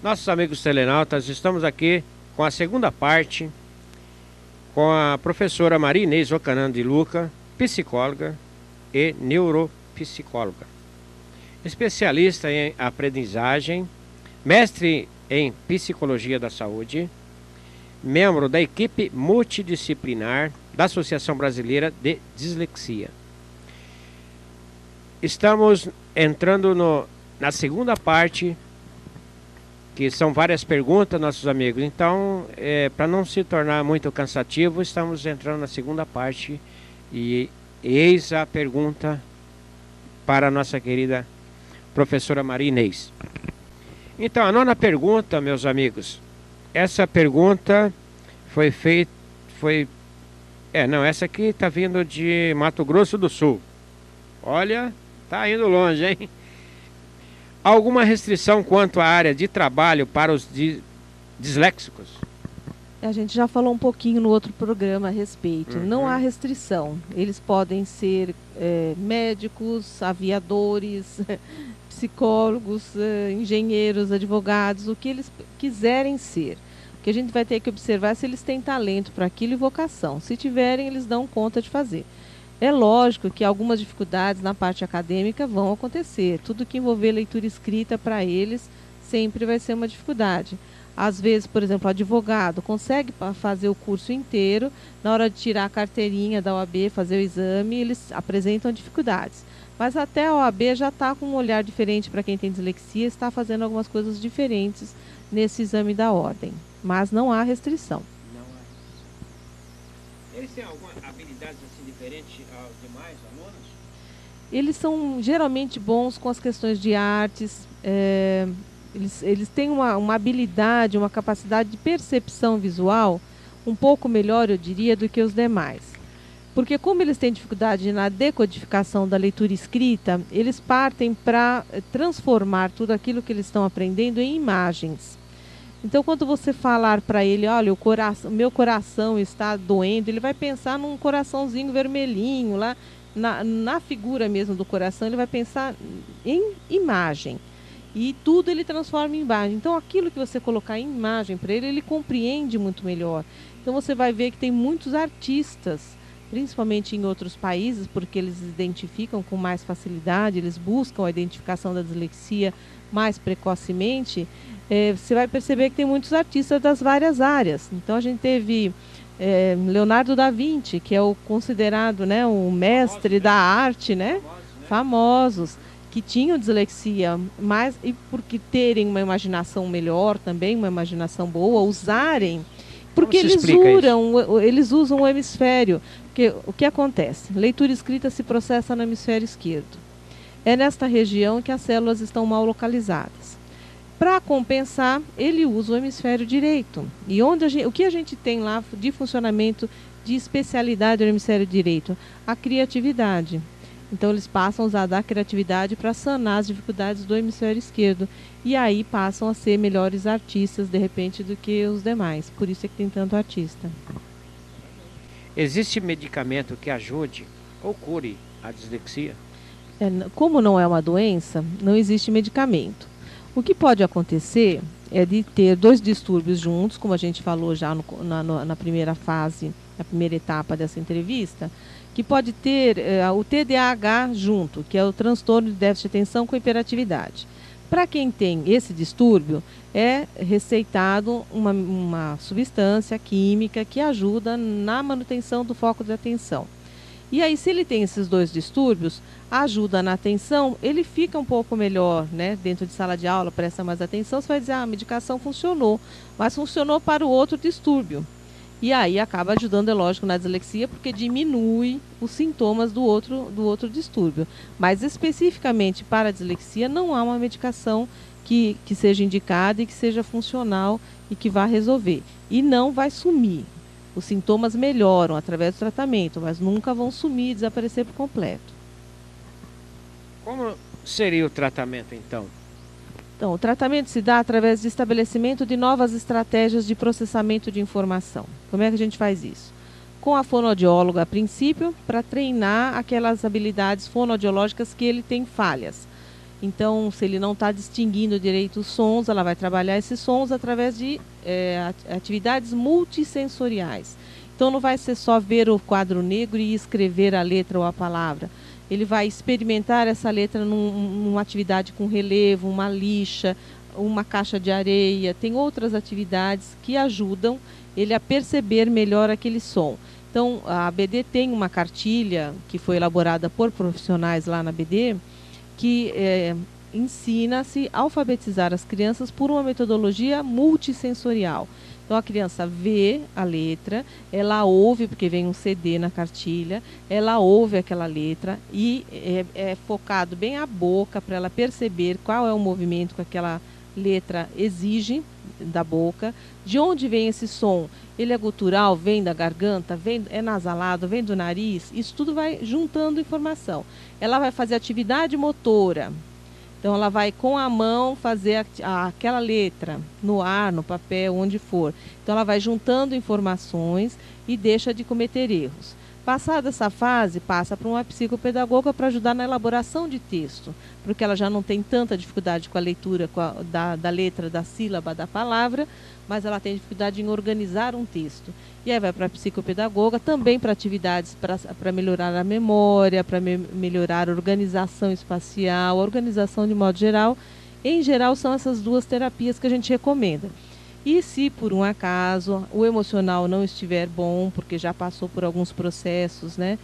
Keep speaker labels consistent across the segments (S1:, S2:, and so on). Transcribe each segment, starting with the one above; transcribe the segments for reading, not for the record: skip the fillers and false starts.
S1: Nossos amigos telenautas, estamos aqui com a segunda parte com a professora Maria Inês Ocanan de Luca, psicóloga e neuropsicóloga, especialista em aprendizagem, mestre em psicologia da saúde, membro da equipe multidisciplinar da Associação Brasileira de Dislexia. Estamos entrando na segunda parte, que são várias perguntas, nossos amigos. Então, para não se tornar muito cansativo, estamos entrando na segunda parte. E eis a pergunta para a nossa querida professora Maria Inês. Então, a nona pergunta, meus amigos. Essa pergunta foi feita... essa aqui está vindo de Mato Grosso do Sul. Olha, está indo longe, hein? Alguma restrição quanto à área de trabalho para os disléxicos?
S2: A gente já falou um pouquinho no outro programa a respeito. Não há restrição. Eles podem ser médicos, aviadores, psicólogos, engenheiros, advogados, o que eles quiserem ser. O que a gente vai ter que observar é se eles têm talento para aquilo e vocação. Se tiverem, eles dão conta de fazer. É lógico que algumas dificuldades na parte acadêmica vão acontecer. Tudo que envolver leitura escrita para eles sempre vai ser uma dificuldade. Às vezes, por exemplo, o advogado consegue fazer o curso inteiro, na hora de tirar a carteirinha da OAB, fazer o exame, eles apresentam dificuldades. Mas até a OAB já está com um olhar diferente para quem tem dislexia, está fazendo algumas coisas diferentes nesse exame da ordem. Mas não há restrição.
S1: Eles têm alguma habilidade assim diferente aos demais alunos?
S2: Eles são geralmente bons com as questões de artes, eles têm uma habilidade, uma capacidade de percepção visual um pouco melhor, eu diria, do que os demais. Porque como eles têm dificuldade na decodificação da leitura escrita, eles partem para transformar tudo aquilo que eles estão aprendendo em imagens. Então, quando você falar para ele, olha, o meu coração está doendo, ele vai pensar num coraçãozinho vermelhinho, lá na figura mesmo do coração, ele vai pensar em imagem. E tudo ele transforma em imagem. Então, aquilo que você colocar em imagem para ele compreende muito melhor. Então, você vai ver que tem muitos artistas, principalmente em outros países, porque eles identificam com mais facilidade, eles buscam a identificação da dislexia mais precocemente. Você vai perceber que tem muitos artistas das várias áreas. Então a gente teve Leonardo da Vinci, que é o considerado, né, o mestre da arte, né? Famosos, que tinham dislexia, mas e porque terem uma imaginação melhor também, uma imaginação boa, usarem, porque eles usam o hemisfério. Porque o que acontece? Leitura escrita se processa no hemisfério esquerdo. É nesta região que as células estão mal localizadas. Para compensar, ele usa o hemisfério direito. E o que a gente tem lá de funcionamento, de especialidade no hemisfério direito? A criatividade. Então, eles passam a usar a criatividade para sanar as dificuldades do hemisfério esquerdo. E aí passam a ser melhores artistas, de repente, do que os demais. Por isso é que tem tanto artista.
S1: Existe medicamento que ajude ou cure a dislexia?
S2: Como não é uma doença, não existe medicamento. O que pode acontecer é de ter dois distúrbios juntos, como a gente falou já na primeira fase, na primeira etapa dessa entrevista, que pode ter o TDAH junto, que é o transtorno de déficit de atenção com hiperatividade. Para quem tem esse distúrbio, é receitado uma substância química que ajuda na manutenção do foco de atenção. E aí, se ele tem esses dois distúrbios, ajuda na atenção, ele fica um pouco melhor, né? Dentro de sala de aula, presta mais atenção, você vai dizer, a medicação funcionou, mas funcionou para o outro distúrbio. E aí acaba ajudando, é lógico, na dislexia, porque diminui os sintomas do outro distúrbio. Mas especificamente para a dislexia, não há uma medicação que seja indicada e que seja funcional e que vá resolver. E não vai sumir. Os sintomas melhoram através do tratamento, mas nunca vão sumir e desaparecer por completo.
S1: Como seria o tratamento, então?
S2: Então, o tratamento se dá através de estabelecimento de novas estratégias de processamento de informação. Como é que a gente faz isso? Com a fonoaudióloga, a princípio, para treinar aquelas habilidades fonoaudiológicas que ele tem falhas. Então, se ele não está distinguindo direito os sons, ela vai trabalhar esses sons através de atividades multissensoriais. Então, não vai ser só ver o quadro negro e escrever a letra ou a palavra. Ele vai experimentar essa letra numa atividade com relevo, uma lixa, uma caixa de areia. Tem outras atividades que ajudam ele a perceber melhor aquele som. Então, a ABD tem uma cartilha que foi elaborada por profissionais lá na ABD, que ensina-se a alfabetizar as crianças por uma metodologia multissensorial. Então, a criança vê a letra, ela ouve, porque vem um CD na cartilha, ela ouve aquela letra e é focado bem a boca para ela perceber qual é o movimento que aquela letra exige da boca, de onde vem esse som. Ele é gutural, vem da garganta, é nasalado, vem do nariz. Isso tudo vai juntando informação. Ela vai fazer atividade motora. Então, ela vai com a mão fazer aquela letra no ar, no papel, onde for. Então, ela vai juntando informações e deixa de cometer erros. Passada essa fase, passa para uma psicopedagoga para ajudar na elaboração de texto, porque ela já não tem tanta dificuldade com a leitura da letra, da sílaba, da palavra, mas ela tem dificuldade em organizar um texto. E aí vai para a psicopedagoga, também para atividades para melhorar a memória, para melhorar a organização espacial, a organização de modo geral. Em geral, são essas duas terapias que a gente recomenda. E se por um acaso o emocional não estiver bom, porque já passou por alguns processos, né,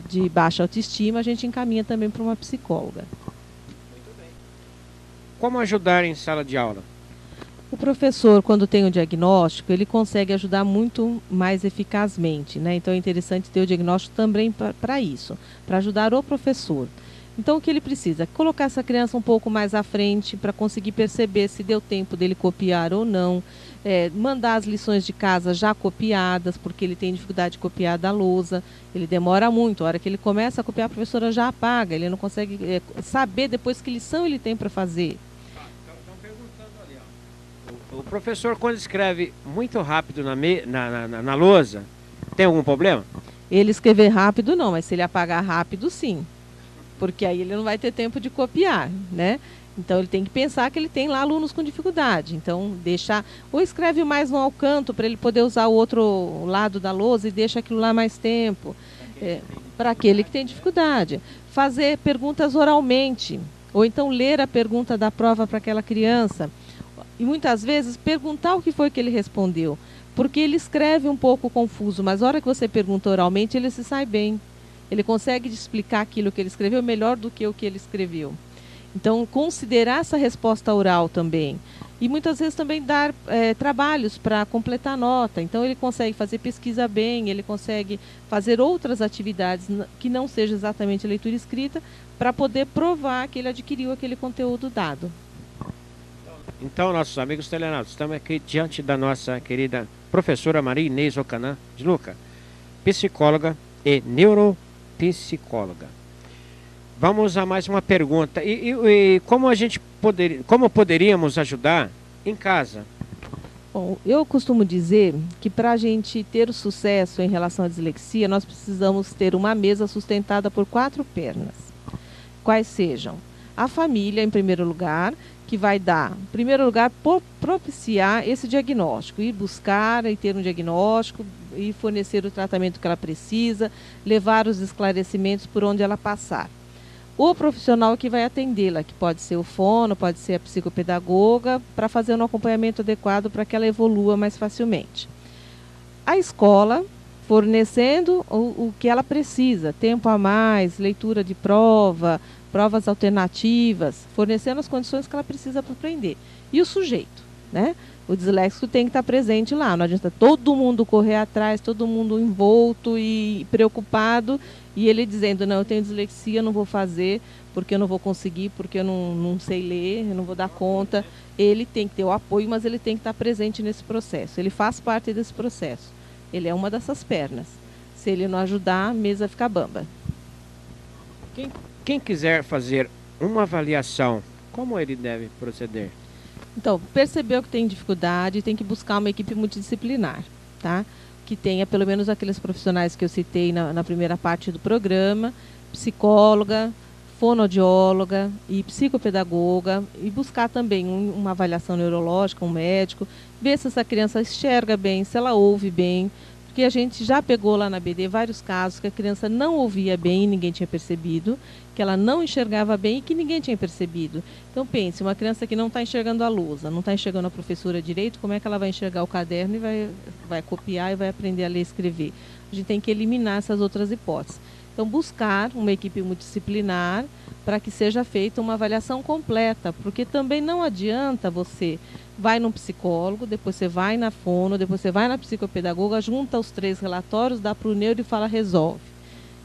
S2: de baixa autoestima, a gente encaminha também para uma psicóloga.
S1: Muito bem. Como ajudar em sala de aula?
S2: O professor, quando tem o diagnóstico, ele consegue ajudar muito mais eficazmente, né? Então é interessante ter o diagnóstico também para isso, para ajudar o professor. Então, o que ele precisa? Colocar essa criança um pouco mais à frente para conseguir perceber se deu tempo dele copiar ou não. Mandar as lições de casa já copiadas, porque ele tem dificuldade de copiar da lousa. Ele demora muito. A hora que ele começa a copiar, a professora já apaga. Ele não consegue saber depois que lição ele tem para fazer.
S1: Estão perguntando ali, ó. O professor, quando escreve muito rápido na lousa, tem algum problema?
S2: Ele escrever rápido não, mas se ele apagar rápido, sim. Porque aí ele não vai ter tempo de copiar, né? Então ele tem que pensar que ele tem lá alunos com dificuldade. Então deixar, ou escreve mais no alcanto para ele poder usar o outro lado da lousa e deixa aquilo lá mais tempo. Para aquele que tem dificuldade. Fazer perguntas oralmente, ou então ler a pergunta da prova para aquela criança. E muitas vezes perguntar o que foi que ele respondeu. Porque ele escreve um pouco confuso, mas na hora que você pergunta oralmente, ele se sai bem. Ele consegue explicar aquilo que ele escreveu melhor do que o que ele escreveu. Então, considerar essa resposta oral também. E muitas vezes também dar trabalhos para completar a nota. Então, ele consegue fazer pesquisa bem, ele consegue fazer outras atividades que não seja exatamente leitura escrita, para poder provar que ele adquiriu aquele conteúdo dado.
S1: Então, nossos amigos telenautas, estamos aqui diante da nossa querida professora Maria Inês Ocanã de Luca, psicóloga e neuropsicóloga. Vamos a mais uma pergunta. E como poderíamos ajudar em casa?
S2: Bom, eu costumo dizer que para a gente ter o sucesso em relação à dislexia, nós precisamos ter uma mesa sustentada por 4 pernas. Quais sejam? A família, em primeiro lugar, que vai dar, em primeiro lugar, propiciar esse diagnóstico, ir buscar e ter um diagnóstico, e fornecer o tratamento que ela precisa, levar os esclarecimentos por onde ela passar. O profissional que vai atendê-la, que pode ser o fono, pode ser a psicopedagoga, para fazer um acompanhamento adequado para que ela evolua mais facilmente. A escola, fornecendo o que ela precisa, tempo a mais, leitura de prova, provas alternativas, fornecendo as condições que ela precisa para aprender. E o sujeito, né? O disléxico tem que estar presente lá, não adianta todo mundo correr atrás, todo mundo envolto e preocupado, e ele dizendo, não, eu tenho dislexia, não vou fazer, porque eu não vou conseguir, porque eu não sei ler, eu não vou dar conta. Ele tem que ter o apoio, mas ele tem que estar presente nesse processo, ele faz parte desse processo, ele é uma dessas pernas. Se ele não ajudar, a mesa fica bamba.
S1: Quem quiser fazer uma avaliação, como ele deve proceder?
S2: Então, percebeu que tem dificuldade, tem que buscar uma equipe multidisciplinar, tá? Que tenha pelo menos aqueles profissionais que eu citei na primeira parte do programa, psicóloga, fonoaudióloga e psicopedagoga e buscar também uma avaliação neurológica, um médico, ver se essa criança enxerga bem, se ela ouve bem, porque a gente já pegou lá na BD vários casos que a criança não ouvia bem e ninguém tinha percebido, que ela não enxergava bem e que ninguém tinha percebido. Então pense, uma criança que não está enxergando a lousa, não está enxergando a professora direito, como é que ela vai enxergar o caderno e vai copiar e vai aprender a ler e escrever? A gente tem que eliminar essas outras hipóteses. Então buscar uma equipe multidisciplinar para que seja feita uma avaliação completa, porque também não adianta você vai num psicólogo, depois você vai na fono, depois você vai na psicopedagoga, junta os 3 relatórios, dá para o neuro e fala resolve.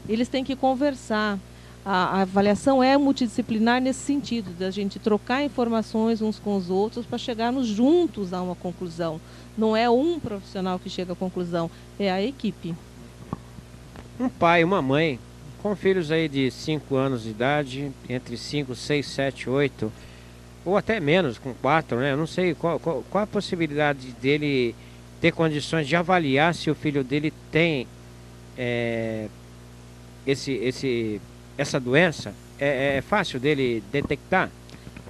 S2: Eles têm que conversar. A avaliação é multidisciplinar nesse sentido, da gente trocar informações uns com os outros para chegarmos juntos a uma conclusão. Não é um profissional que chega à conclusão, é a equipe.
S1: Um pai, uma mãe, com filhos aí de 5 anos de idade, entre 5, 6, 7, 8, ou até menos, com 4, né? Eu não sei qual a possibilidade dele ter condições de avaliar se o filho dele tem essa doença. É fácil dele detectar?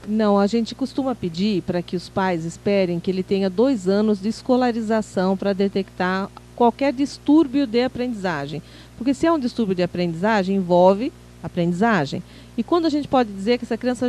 S2: Não, a gente costuma pedir para que os pais esperem que ele tenha 2 anos de escolarização para detectar qualquer distúrbio de aprendizagem. Porque se é um distúrbio de aprendizagem, envolve aprendizagem. E quando a gente pode dizer que essa criança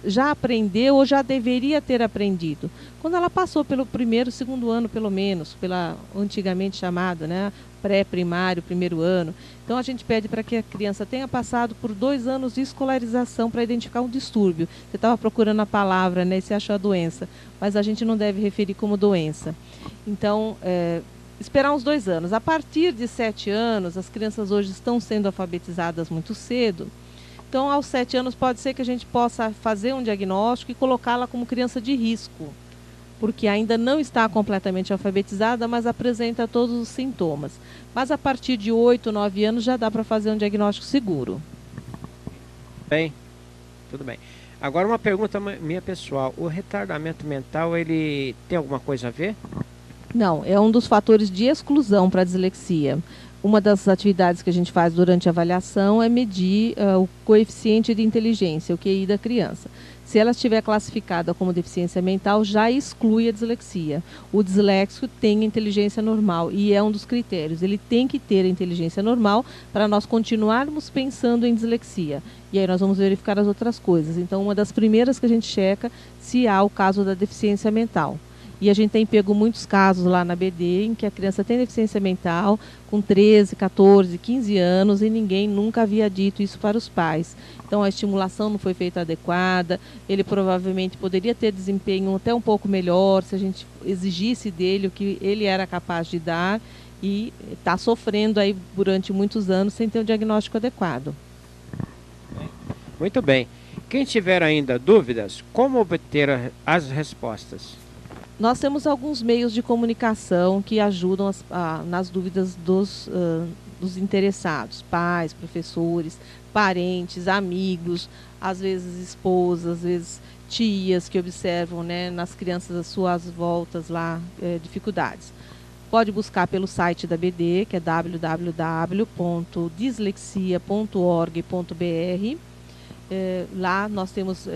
S2: já aprendeu ou já deveria ter aprendido? Quando ela passou pelo primeiro, segundo ano, pelo menos, pela antigamente chamada, né, pré-primário, primeiro ano. Então a gente pede para que a criança tenha passado por 2 anos de escolarização para identificar um distúrbio. Você estava procurando a palavra, né, e você achou a doença, mas a gente não deve referir como doença. Então, esperar uns 2 anos. A partir de 7 anos, as crianças hoje estão sendo alfabetizadas muito cedo. Então, aos 7 anos, pode ser que a gente possa fazer um diagnóstico e colocá-la como criança de risco, porque ainda não está completamente alfabetizada, mas apresenta todos os sintomas. Mas a partir de 8, 9 anos já dá para fazer um diagnóstico seguro.
S1: Bem, tudo bem. Agora uma pergunta minha pessoal. O retardamento mental, ele tem alguma coisa a ver?
S2: Não, é um dos fatores de exclusão para a dislexia. Uma das atividades que a gente faz durante a avaliação é medir o coeficiente de inteligência, o QI da criança. Se ela estiver classificada como deficiência mental, já exclui a dislexia. O disléxico tem inteligência normal e é um dos critérios. Ele tem que ter a inteligência normal para nós continuarmos pensando em dislexia. E aí nós vamos verificar as outras coisas. Então, uma das primeiras que a gente checa se há o caso da deficiência mental. E a gente tem pego muitos casos lá na BD em que a criança tem deficiência mental com 13, 14, 15 anos e ninguém nunca havia dito isso para os pais. Então a estimulação não foi feita adequada, ele provavelmente poderia ter desempenho até um pouco melhor se a gente exigisse dele o que ele era capaz de dar e está sofrendo aí durante muitos anos sem ter um diagnóstico adequado.
S1: Muito bem. Quem tiver ainda dúvidas, como obter as respostas?
S2: Nós temos alguns meios de comunicação que ajudam nas dúvidas dos interessados, pais, professores, parentes, amigos, às vezes esposas, às vezes tias que observam, né, nas crianças as suas voltas lá, dificuldades. Pode buscar pelo site da BD, que é www.dislexia.org.br. Lá nós temos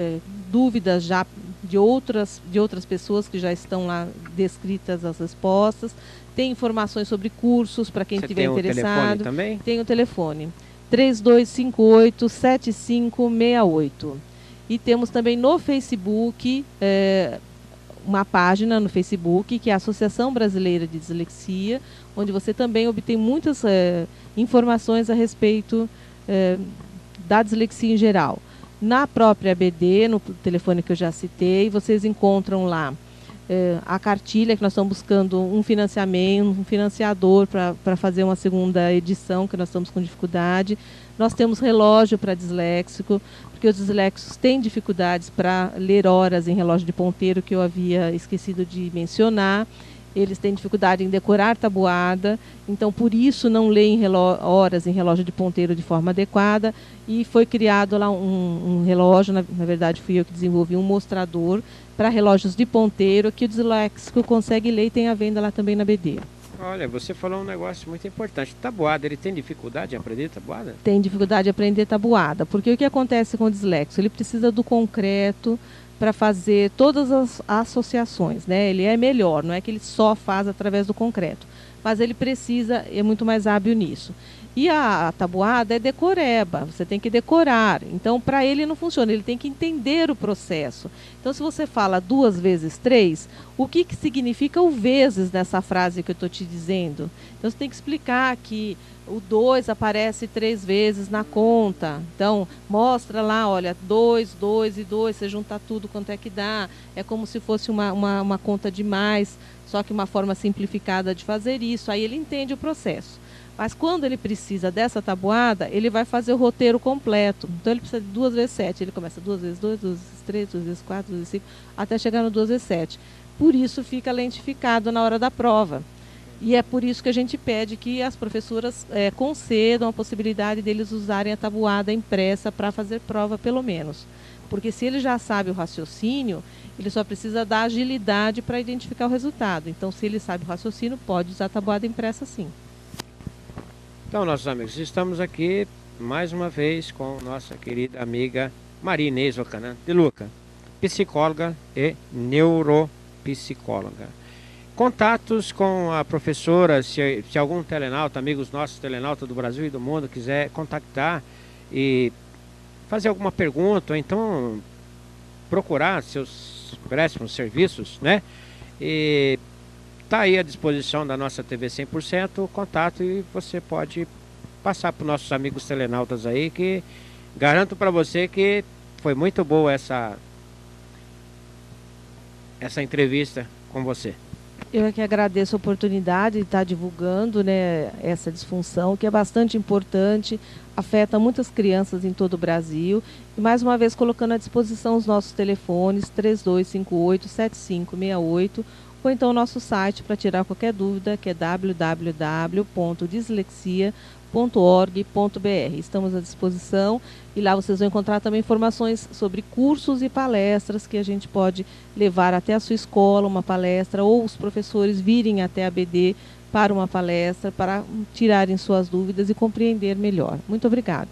S2: dúvidas já de outras pessoas que já estão lá descritas as respostas. Tem informações sobre cursos para quem estiver interessado.
S1: Tem o telefone também?
S2: Tem o telefone 3258-7568. E temos também no Facebook uma página no Facebook que é a Associação Brasileira de Dislexia, onde você também obtém muitas informações a respeito da dislexia em geral. Na própria BD, no telefone que eu já citei, vocês encontram lá a cartilha, que nós estamos buscando um financiamento, um financiador para fazer uma segunda edição, que nós estamos com dificuldade. Nós temos relógio para disléxico, porque os disléxicos têm dificuldades para ler horas em relógio de ponteiro, que eu havia esquecido de mencionar. Eles têm dificuldade em decorar tabuada, então por isso não leem horas em relógio de ponteiro de forma adequada, e foi criado lá um relógio, na verdade fui eu que desenvolvi um mostrador para relógios de ponteiro que o disléxico consegue ler e tem à venda lá também na BD.
S1: Olha, você falou um negócio muito importante. Tabuada, ele tem dificuldade em aprender tabuada?
S2: Tem dificuldade de aprender tabuada, porque o que acontece com o dislexo? Ele precisa do concreto para fazer todas as associações, né? Ele é melhor, não é que ele só faz através do concreto, mas ele precisa, é muito mais hábil nisso. E a tabuada é decoreba, você tem que decorar. Então, para ele não funciona, ele tem que entender o processo. Então, se você fala 2 vezes 3, o que significa o vezes nessa frase que eu estou te dizendo? Então, você tem que explicar que o 2 aparece 3 vezes na conta. Então, mostra lá, olha, 2, 2 e 2, você junta tudo quanto é que dá. É como se fosse uma conta de mais, só que uma forma simplificada de fazer isso. Aí ele entende o processo. Mas quando ele precisa dessa tabuada, ele vai fazer o roteiro completo. Então ele precisa de 2 vezes 7. Ele começa 2 vezes 2, 2 vezes 3, 2 vezes 4, 2 vezes 5, até chegar no 2 vezes 7. Por isso fica lentificado na hora da prova. E é por isso que a gente pede que as professoras concedam a possibilidade deles usarem a tabuada impressa para fazer prova, pelo menos. Porque se ele já sabe o raciocínio, ele só precisa da agilidade para identificar o resultado. Então, se ele sabe o raciocínio, pode usar a tabuada impressa sim.
S1: Então, nossos amigos, estamos aqui mais uma vez com nossa querida amiga Maria Inês Ocanan de Luca, psicóloga e neuropsicóloga. Contatos com a professora, se algum telenauta, amigos nossos telenautas do Brasil e do mundo, quiser contactar e fazer alguma pergunta, ou então procurar seus próximos serviços, né? E está aí à disposição da nossa TV 100% o contato, e você pode passar para os nossos amigos telenautas aí, que garanto para você que foi muito boa essa entrevista com você.
S2: Eu é que agradeço a oportunidade de estar divulgando, né, essa disfunção, que é bastante importante, afeta muitas crianças em todo o Brasil. E mais uma vez colocando à disposição os nossos telefones 3258-7568, ou então o nosso site para tirar qualquer dúvida, que é www.dislexia.org.br. Estamos à disposição e lá vocês vão encontrar também informações sobre cursos e palestras que a gente pode levar até a sua escola, uma palestra, ou os professores virem até a BD para uma palestra, para tirarem suas dúvidas e compreender melhor. Muito obrigada.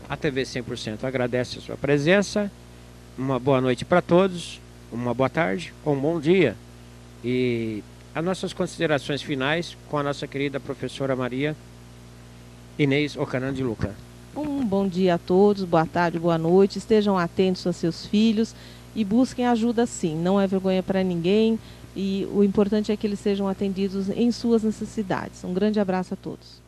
S1: A TV 100% agradece a sua presença. Uma boa noite para todos, uma boa tarde ou um bom dia. E as nossas considerações finais com a nossa querida professora Maria Inês Ocanan de Luca.
S2: Um bom dia a todos, boa tarde, boa noite. Estejam atentos a seus filhos e busquem ajuda sim. Não é vergonha para ninguém e o importante é que eles sejam atendidos em suas necessidades. Um grande abraço a todos.